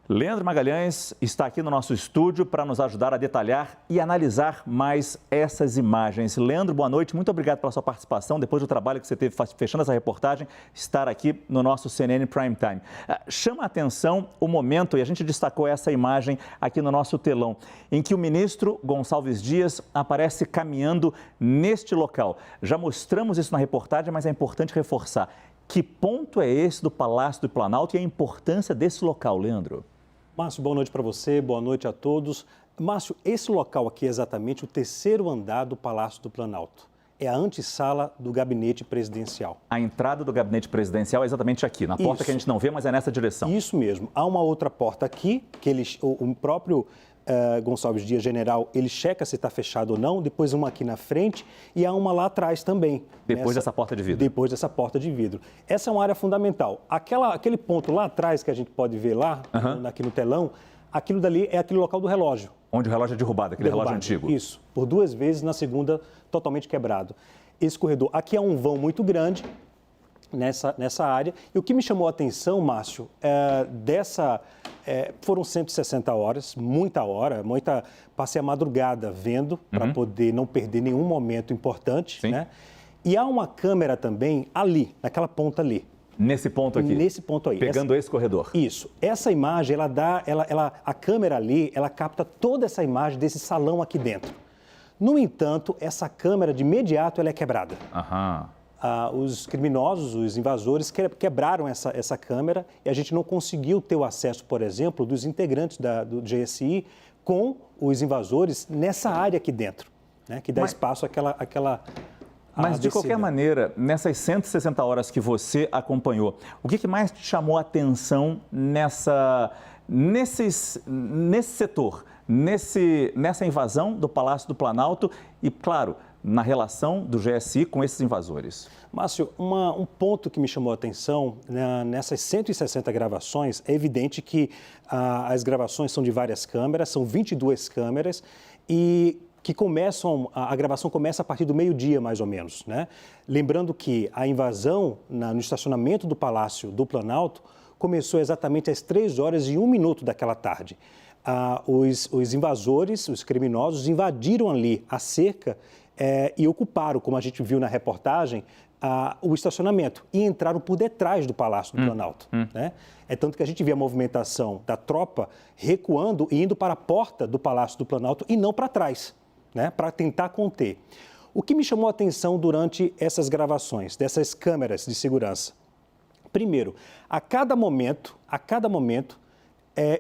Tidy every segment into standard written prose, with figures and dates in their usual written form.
Leandro Magalhães está aqui no nosso estúdio para nos ajudar a detalhar e analisar mais essas imagens. Leandro, boa noite, muito obrigado pela sua participação, depois do trabalho que você teve fechando essa reportagem, estar aqui no nosso CNN Prime Time. Chama a atenção o momento, e a gente destacou essa imagem aqui no nosso telão, em que o ministro Gonçalves Dias aparece caminhando neste local. Já mostramos isso na reportagem, mas é importante reforçar. Que ponto é esse do Palácio do Planalto e a importância desse local, Leandro? Márcio, boa noite para você, boa noite a todos. Márcio, esse local aqui é exatamente o terceiro andar do Palácio do Planalto. É a antessala do gabinete presidencial. A entrada do gabinete presidencial é exatamente aqui, na porta que a gente não vê, mas é nessa direção. Isso mesmo. Há uma outra porta aqui, que o próprio Gonçalves Dias, general, ele checa se está fechado ou não, depois uma aqui na frente e há uma lá atrás também. Depois dessa porta de vidro. Depois dessa porta de vidro. Essa é uma área fundamental. Aquele ponto lá atrás que a gente pode ver lá, aqui no telão, aquilo dali é aquele local do relógio. Onde o relógio é derrubado, aquele relógio antigo. Isso, por 2 vezes, na segunda totalmente quebrado. Esse corredor, aqui é um vão muito grande nessa área. E o que me chamou a atenção, Márcio, foram 160 horas, passei a madrugada vendo, para poder não perder nenhum momento importante, Sim. né? E há uma câmera também ali, naquela ponta ali. Nesse ponto aqui? Nesse ponto aí. Pegando esse corredor. Isso. Essa imagem, a câmera ali, ela capta toda essa imagem desse salão aqui dentro. No entanto, essa câmera, de imediato, ela é quebrada. Os criminosos, os invasores, quebraram essa câmera e a gente não conseguiu ter o acesso, por exemplo, dos integrantes do GSI com os invasores nessa área aqui dentro, né, que dá espaço àquela Mas, de qualquer maneira, nessas 160 horas que você acompanhou, o que mais te chamou a atenção nesse setor, nessa invasão do Palácio do Planalto e, claro, na relação do GSI com esses invasores? Márcio, um ponto que me chamou a atenção, nessas 160 gravações, é evidente que as gravações são de várias câmeras, são 22 câmeras e a gravação começa a partir do meio-dia, mais ou menos, né? Lembrando que a invasão no estacionamento do Palácio do Planalto começou exatamente às 3h01 daquela tarde. Os invasores, os criminosos, invadiram ali a cerca e ocuparam, como a gente viu na reportagem, o estacionamento e entraram por detrás do Palácio do Planalto. Né? É tanto que a gente vê a movimentação da tropa recuando e indo para a porta do Palácio do Planalto e não para trás, né? Para tentar conter. O que me chamou a atenção durante essas gravações, dessas câmeras de segurança? Primeiro, a cada momento,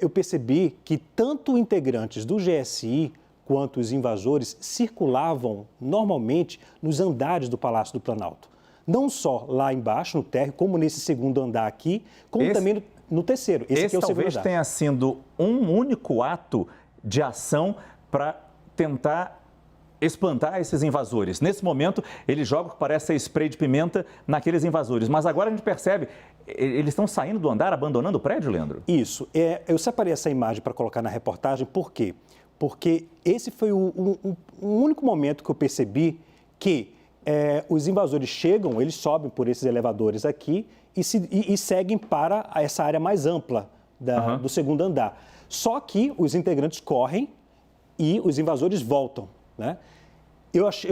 eu percebi que tanto integrantes do GSI quanto os invasores circulavam normalmente nos andares do Palácio do Planalto. Não só lá embaixo, no térreo, como nesse segundo andar aqui, como também no terceiro. Esse aqui é o segundo andar. Talvez tenha sido um único ato de ação para tentar espantar esses invasores. Nesse momento, eles jogam o que parece ser spray de pimenta naqueles invasores. Mas agora a gente percebe, eles estão saindo do andar, abandonando o prédio, Leandro? Isso. Eu separei essa imagem para colocar na reportagem, por quê? Porque esse foi o único momento que eu percebi que os invasores chegam, eles sobem por esses elevadores aqui e seguem para essa área mais ampla do segundo andar. Só que os integrantes correm e os invasores voltam, né?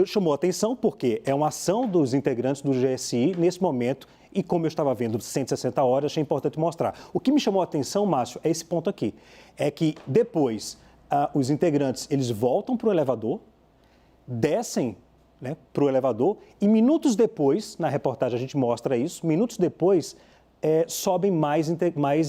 Chamou a atenção porque é uma ação dos integrantes do GSI nesse momento e como eu estava vendo 160 horas, achei importante mostrar. O que me chamou a atenção, Márcio, é esse ponto aqui. É que depois os integrantes, eles voltam para o elevador, descem, né, para o elevador e minutos depois, na reportagem a gente mostra isso, minutos depois sobem mais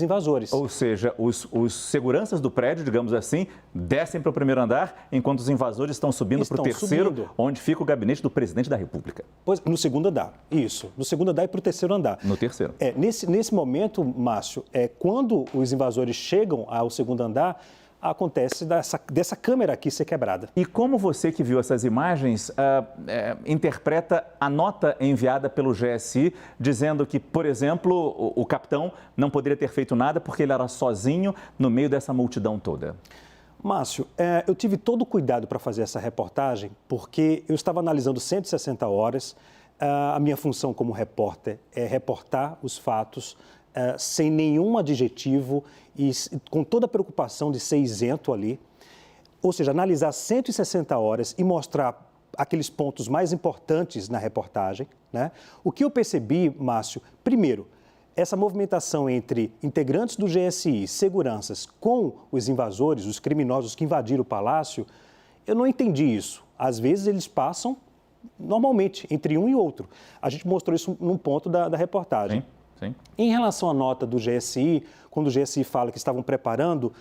invasores. Ou seja, os seguranças do prédio, digamos assim, descem para o primeiro andar, enquanto os invasores estão subindo para o terceiro, onde fica o gabinete do presidente da República. Pois, no segundo andar, isso. No segundo andar e para o terceiro andar. No terceiro. Nesse momento, Márcio, quando os invasores chegam ao segundo andar, acontece dessa câmera aqui ser quebrada. E como você que viu essas imagens interpreta a nota enviada pelo GSI dizendo que, por exemplo, o capitão não poderia ter feito nada porque ele era sozinho no meio dessa multidão toda? Márcio, eu tive todo o cuidado para fazer essa reportagem porque eu estava analisando 160 horas. A minha função como repórter é reportar os fatos, sem nenhum adjetivo e com toda a preocupação de ser isento ali. Ou seja, analisar 160 horas e mostrar aqueles pontos mais importantes na reportagem, né? O que eu percebi, Márcio, primeiro, essa movimentação entre integrantes do GSI, seguranças, com os invasores, os criminosos que invadiram o palácio, eu não entendi isso. Às vezes eles passam normalmente entre um e outro. A gente mostrou isso num ponto da reportagem. Sim, sim. Em relação à nota do GSI, quando o GSI fala que estavam preparando,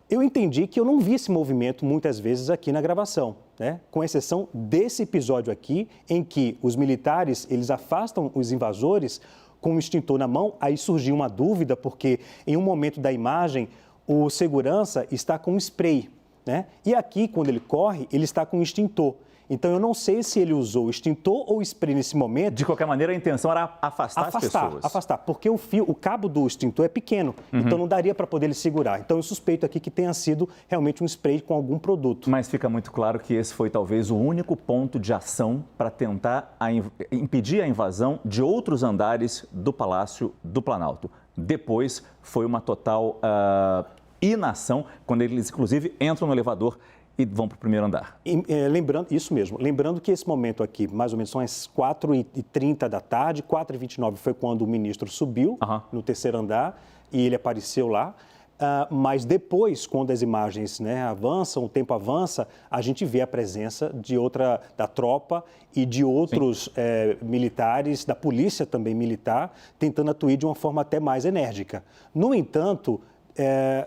eu entendi que eu não vi esse movimento muitas vezes aqui na gravação, né? Com exceção desse episódio aqui, em que os militares, eles afastam os invasores com o extintor na mão, aí surgiu uma dúvida, porque em um momento da imagem, o segurança está com um spray, né? E aqui, quando ele corre, ele está com um extintor. Então, eu não sei se ele usou o extintor ou o spray nesse momento. De qualquer maneira, a intenção era afastar as pessoas. Afastar, porque o cabo do extintor é pequeno, então não daria para poder ele segurar. Então, eu suspeito aqui que tenha sido realmente um spray com algum produto. Mas fica muito claro que esse foi talvez o único ponto de ação para tentar impedir a invasão de outros andares do Palácio do Planalto. Depois, foi uma total inação, quando eles, inclusive, entram no elevador e vão para o primeiro andar. Lembrando, isso mesmo, lembrando que esse momento aqui, mais ou menos, são as 4h30 da tarde, 4h29 foi quando o ministro subiu no terceiro andar e ele apareceu lá. Mas depois, quando as imagens, né, avançam, o tempo avança, a gente vê a presença da tropa e de outros militares, da polícia também militar, tentando atuar de uma forma até mais enérgica. No entanto,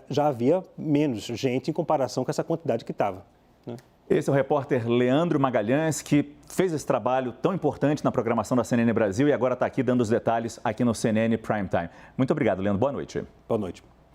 já havia menos gente em comparação com essa quantidade que estava, né? Esse é o repórter Leandro Magalhães, que fez esse trabalho tão importante na programação da CNN Brasil e agora está aqui dando os detalhes aqui no CNN Prime Time. Muito obrigado, Leandro. Boa noite. Boa noite.